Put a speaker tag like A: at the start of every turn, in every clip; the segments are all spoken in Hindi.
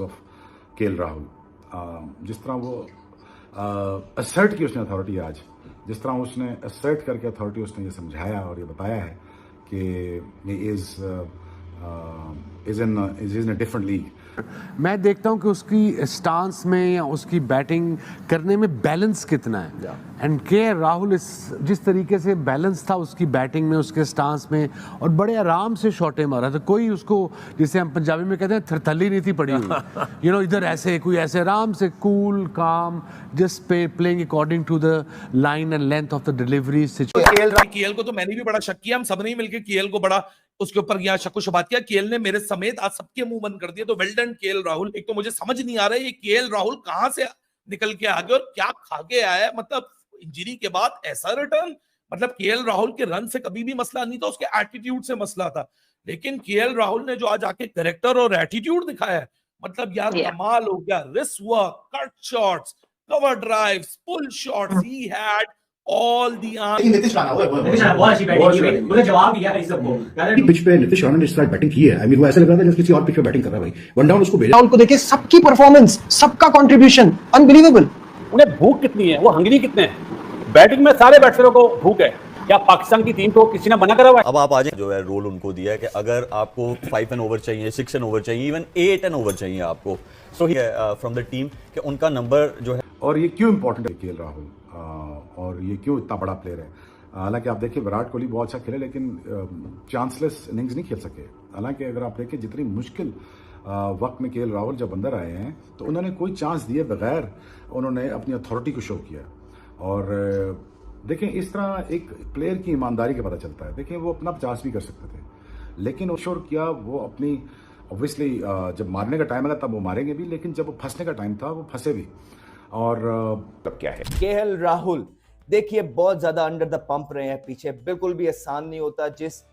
A: Of KL Rahul. जिस तरह वो असर्ट की उसने अथॉरिटी आज, जिस तरह उसने असर्ट करके अथॉरिटी उसने ये समझाया और ये बताया है कि is in a different league.
B: मैं देखता हूं कि उसकी स्टांस में या उसकी बैटिंग करने में बैलेंस कितना है। एंड के राहुल इस जिस तरीके से बैलेंस था उसकी बैटिंग में, उसके स्टांस में, और बड़े आराम से शॉटे मारा था। कोई उसको, जिसे हम पंजाबी में कहते हैं, थरथली नहीं थी पड़ी हुई। इधर ऐसे कोई ऐसे आराम से cool calm, just playing according to the line and length of the delivery.
C: KL को तो मैंने भी बड़ा शक किया, हम सबने मिलकर केएल को बड़ा उसके ऊपर यहाँ शक शुबात किया। केएल ने मेरे समेत आज सबके मुंह बंद कर दिए। तो वेल डन केएल राहुल। एक तो मुझे समझ नहीं आ रहा है ये केएल राहुल कहां से निकल के आ गए और क्या खा के आया। मतलब इंजरी के बाद ऐसा रिटर्न, मतलब केएल राहुल के रन से कभी भी मसला नहीं था, उसके एटीट्यूड से मसला था। लेकिन केएल राहुल ने जो आज आके कैरेक्टर और एटीट्यूड दिखाया है, मतलब यार कमाल हो गया। Wrist work, cut shots, cover drives, pull shots, he had all the
D: Nitish Rana बहुत अच्छी बैटिंग की भाई, मुझे जवाब दिया है सबको। पिच पे नीतीश राणा ने इस तरह बैटिंग की है, आई मीन वो ऐसा लग रहा था जैसे किसी और पिच पे बैटिंग कर रहा है भाई। वन डाउन उसको भेजा, राहुल को देखिए, सबकी परफॉर्मेंस, सबका कंट्रीब्यूशन अनबिलीवेबल।
E: उन्हें भूख कितनी है, वो हंगरी कितने हैं। बैटिंग में सारे बैट्समैनों को भूख है। क्या पाकिस्तान की टीम को किसी ने मना करा हुआ है?
F: अब आप आ जाए, जो है रोल उनको दिया है कि अगर आपको 5 एन ओवर चाहिए, 6 एन ओवर चाहिए, इवन 8 एन ओवर चाहिए आपको, सो फ्रॉम द टीम कि उनका नंबर जो है।
A: और ये क्यों इंपॉर्टेंट है केएल राहुल, और ये क्यों इतना बड़ा प्लेयर है। हालांकि आप देखिए विराट कोहली बहुत अच्छा खेले, लेकिन चांसलेस इनिंग्स नहीं खेल सके। हालांकि अगर आप देखिए जितनी मुश्किल वक्त में केएल राहुल जब अंदर आए हैं तो उन्होंने कोई चांस दिए बगैर उन्होंने अपनी अथॉरिटी को शो किया। और देखें, इस तरह एक प्लेयर की ईमानदारी का पता चलता है। देखें, वो अपना 50 भी कर सकते थे, लेकिन वो श्योर किया वो अपनी, ऑब्वियसली जब मारने का टाइम आया तब वो मारेंगे भी, लेकिन जब वो फंसने का टाइम था वो फंसे भी। और
G: तब क्या है, केएल राहुल देखिए बहुत ज्यादा अंडर द पंप रहे हैं पीछे। बिल्कुल भी आसान नहीं होता।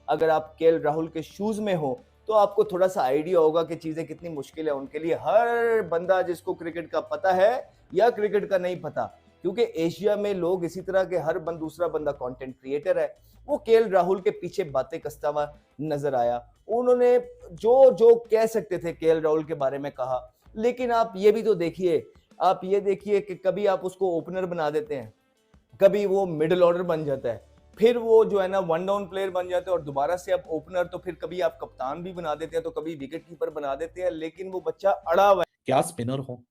G: अगर आप केएल राहुल के शूज में हो तो आपको थोड़ा सा आइडिया होगा कि चीजें कितनी मुश्किल है उनके लिए। हर बंदा जिसको क्रिकेट का पता है या क्रिकेट का नहीं पता, क्योंकि एशिया में लोग इसी तरह के, हर दूसरा बंदा कंटेंट क्रिएटर है, वो केएल राहुल के पीछे बातें कसता हुआ नजर आया। उन्होंने जो जो कह सकते थे केएल राहुल के बारे में कहा। लेकिन आप ये भी तो देखिए, आप ये देखिए कि कभी आप उसको ओपनर बना देते हैं, कभी वो मिडिल ऑर्डर बन जाता है, फिर वो जो है ना वन डाउन प्लेयर बन जाते हैं और दोबारा से आप ओपनर, तो फिर कभी आप कप्तान भी बना देते हैं, तो कभी विकेट कीपर बना देते हैं। लेकिन वो बच्चा अड़ा हुआ है।
C: क्या स्पिनर हो,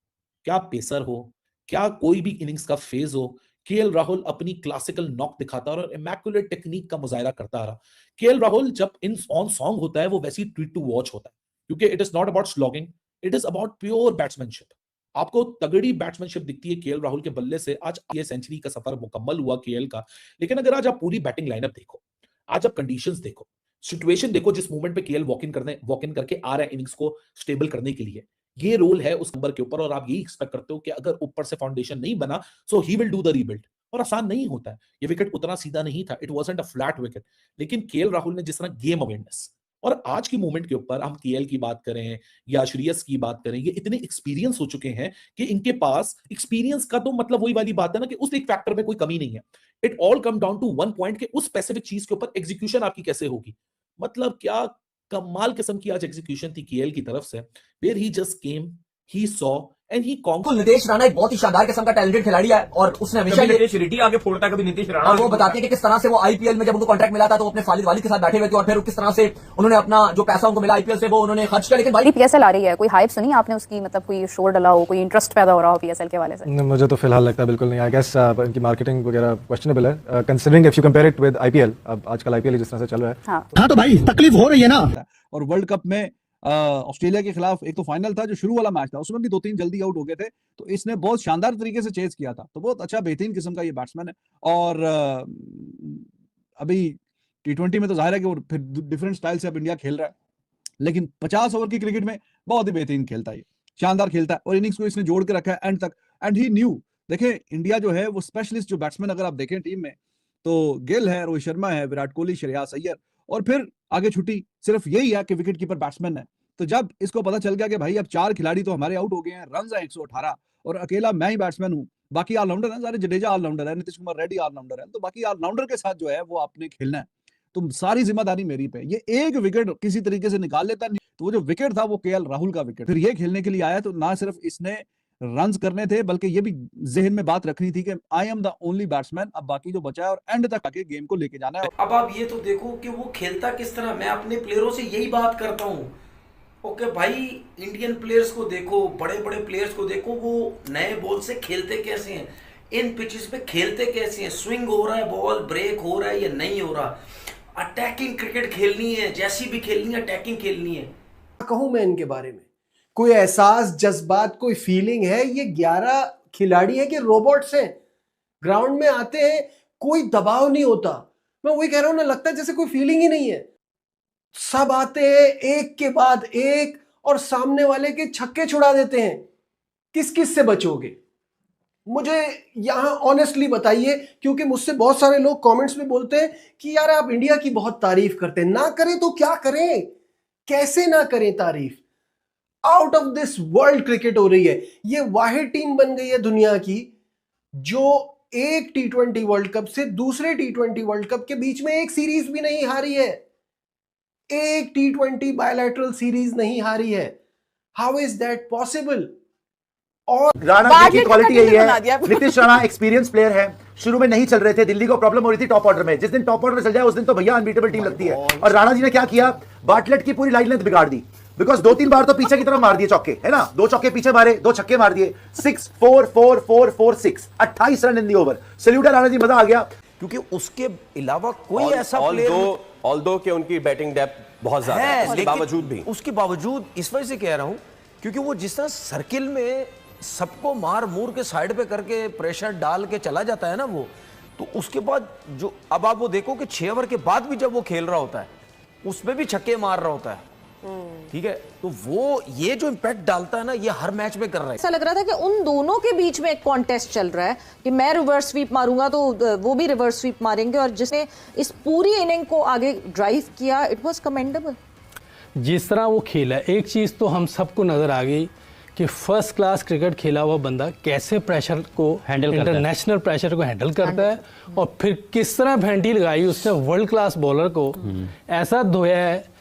C: क्या पेसर हो, क्या कोई भी इनिंग्स का फेज हो, केएल राहुल अपनी क्लासिकल नॉक दिखाता और इमैक्युलेट टेक्निक का मुजाहिरा करता रहा। केएल राहुल जब इन ऑन सॉन्ग होता है वो वैसी ट्रीट टू वॉच होता है, क्योंकि it is not about slogging, it is about pure batsmanship. आपको तगड़ी बैट्समैनशिप दिखती है केएल राहुल के बल्ले से। आज ये सेंचुरी का सफर मुकम्मल हुआ केएल का। लेकिन अगर आज आप पूरी बैटिंग लाइनअप देखो, आज आप कंडीशंस देखो, सिचुएशन देखो, जिस मूवमेंट पे केएल वॉक इन करके आ रहा है इनिंग्स को स्टेबल करने के लिए, ये रोल है उस नंबर के ऊपर। और आप यही एक्सपेक्ट करते हो कि अगर ऊपर से फाउंडेशन नहीं बना so he will do the rebuild. और आसान नहीं होता है। ये विकेट उतना सीधा नहीं था, it wasn't a flat wicket. लेकिन केएल राहुल ने जिस तरह गेम अवेयरनेस और आज की मूवमेंट के ऊपर, हम केएल की बात करें या श्रेयस की बात करें, ये इतने एक्सपीरियंस हो चुके हैं कि इनके पास एक्सपीरियंस का तो मतलब वही वाली बात है ना कि उस एक फैक्टर में कोई कमी नहीं है। It all come down to one point कि उस स्पेसिफिक चीज के ऊपर एग्जीक्यूशन आपकी कैसे होगी। मतलब क्या कमाल किस्म की आज एग्जीक्यूशन थी केएल की तरफ से, where he just came, he saw and he conquered.
H: Nitish Rana एक बहुत ही शानदार किस्म का टैलेंटेड खिलाड़ी है और उसने हमेशा
D: नीतीश रेड्डी आगे फोड़ता है, कभी नीतीश राणा।
H: और वो बताते हैं कि किस तरह से वो आईपीएल में जब उनको कॉन्ट्रैक्ट मिला था तो अपने वालिद के साथ बैठे हुए थे और फिर किस तरह से उन्होंने अपना जो पैसा उनको मिला आईपीएल से वो उन्होंने खर्च किया। लेकिन भाई
I: पीएसएल आ रही है, कोई हाइप सुनी आपने उसकी? मतलब कोई शोर डला हो, कोई इंटरेस्ट पैदा हो रहा हो पीएसएल के हवाले से?
J: मुझे तो फिलहाल लगता है बिल्कुल नहीं। आई गेस इनकी मार्केटिंग वगैरह क्वेश्चनेबल है, considering if you compare it with IPL. अब आजकल आईपीएल जिस तरह से चल रहा है।
H: हाँ तो भाई तकलीफ हो रही है ना।
K: और वर्ल्ड कप में ऑस्ट्रेलिया के खिलाफ एक तो फाइनल था, जो शुरू वाला मैच था, उसमें भी 2-3 जल्दी आउट हो गए थे, तो इसने बहुत शानदार तरीके से चेज किया था। तो बहुत अच्छा बेहतरीन किस्म का ये बैट्समैन है। और अभी T20 में तो जाहिर है कि वो फिर डिफरेंट स्टाइल से अब इंडिया खेल रहा है, लेकिन 50 ओवर की क्रिकेट में बहुत ही बेहतरीन खेलता है, शानदार खेलता है। और इनिंग्स को इसने जोड़ के रखा है एंड तक, एंड ही न्यू। देखें इंडिया जो है वो स्पेशलिस्ट जो बैट्समैन अगर आप देखें टीम में, तो गिल है, रोहित शर्मा है, विराट कोहली, श्रेयस अय्यर, और फिर आगे छुट्टी सिर्फ यही है कि विकेट कीपर बैट्समैन है। तो जब इसको पता चल गया कि भाई अब 4 खिलाड़ी तो हमारे आउट हो गए हैं, रन है 118 और अकेला मैं ही बैट्समैन हूं, बाकी ऑलराउंडर है, सारे जडेजा ऑलराउंडर है, नीतीश कुमार रेड्डी ऑलराउंडर है, तो बाकी ऑलराउंडर के साथ जो है वो आपने खेलना है, तो सारी जिम्मेदारी मेरी पे। ये एक विकेट किसी तरीके से निकाल लेता है। तो वो जो विकेट था वो केएल राहुल का विकेट। फिर ये खेलने के लिए आया तो ना सिर्फ इसने रन्स करने थे बल्कि ये भी जहन में बात रखनी थी कि I am the only batsman, अब बाकी जो बचा है और एंड तक आके गेम को लेके जाना है।
L: अब आप ये तो देखो कि वो खेलता किस तरह। मैं अपने प्लेयरों से यही बात करता हूँ, ओके भाई, इंडियन प्लेयर्स को देखो, बड़े बड़े प्लेयर्स को देखो, वो नए बॉल से खेलते कैसे हैं, इन पिचेस पे खेलते कैसे हैं, स्विंग हो रहा है बॉल, ब्रेक हो रहा है या नहीं हो रहा, अटैकिंग क्रिकेट खेलनी है, जैसी भी खेलनी है अटैकिंग खेलनी है।
D: कहूं मैं इनके बारे में, कोई एहसास, जज्बात, कोई फीलिंग है? ये 11 खिलाड़ी हैं कि रोबोट्स हैं? ग्राउंड में आते हैं, कोई दबाव नहीं होता। मैं वही कह रहा हूं ना, लगता है जैसे कोई फीलिंग ही नहीं है। सब आते हैं एक के बाद एक और सामने वाले के छक्के छुड़ा देते हैं। किस किस से बचोगे? मुझे यहां ऑनेस्टली बताइए, क्योंकि मुझसे बहुत सारे लोग कमेंट्स में बोलते हैं कि यार आप इंडिया की बहुत तारीफ करते हैं। ना करें तो क्या करें, कैसे ना करें तारीफ? Out of this world cricket हो रही है। ये वाहिद टीम बन गई है दुनिया की जो एक T20 वर्ल्ड कप से दूसरे T20 वर्ल्ड कप के बीच में एक सीरीज भी नहीं हारी है। एक T20 बायलैटरल सीरीज नहीं हारी है। How is that possible?
M: और राणा की क्वालिटी यही है, नीतीश राणा एक्सपीरियंस प्लेयर है। शुरू में नहीं चल रहे थे, दिल्ली को प्रॉब्लम हो रही थी टॉप ऑर्डर में। जिस दिन टॉप ऑर्डर में चल जाए उस दिन तो भैया अनबीटेबल टीम लगती है। और राणा जी ने क्या किया, बाटलेट की पूरी लाइन लेंथ बिगाड़ दी। बिकॉज 2-3 बार तो पीछे की तरफ मार दिए चौके, है ना, 2 चौके पीछे मारे, 2 छक्के मार दिए। 6 4 4 4 4 6 28 run in the over. Salute है राणा जी, मजा आ गया।
N: क्योंकि उसके अलावा कोई ऐसा प्लेयर, ऑल्दो के उनकी बैटिंग डेप्थ बहुत ज्यादा है, उसके बावजूद इस वजह से कह रहा हूं क्योंकि वो जिस तरह सर्किल में सबको मार मूर के साइड पे करके प्रेशर डाल के चला जाता है ना, वो तो उसके बाद जो अब आप वो देखो कि 6 ओवर के बाद भी जब वो खेल रहा होता है उसमें भी छक्के मार रहा होता है। ठीक है, तो वो ये जो इंपैक्ट डालता है ना, ये हर मैच में कर रहा है।
O: ऐसा लग रहा था कि उन दोनों के बीच में एक कॉन्टेस्ट चल रहा है कि मैं रिवर्स स्वीप मारूंगा तो वो भी रिवर्स स्वीप मारेंगे, और जिसने इस पूरी इनिंग को आगे ड्राइव किया, इट वाज कमेंडेबल।
P: जिस तरह वो खेला, एक चीज़ तो हम सबको नज़र आ गई कि फर्स्ट क्लास क्रिकेट खेला हुआ बंदा कैसे प्रेशर को हैंडल, इंटरनेशनल प्रेशर को हैंडल करता है, और फिर किस तरह भेंटी लगाई उसने वर्ल्ड क्लास बॉलर को, ऐसा धोया है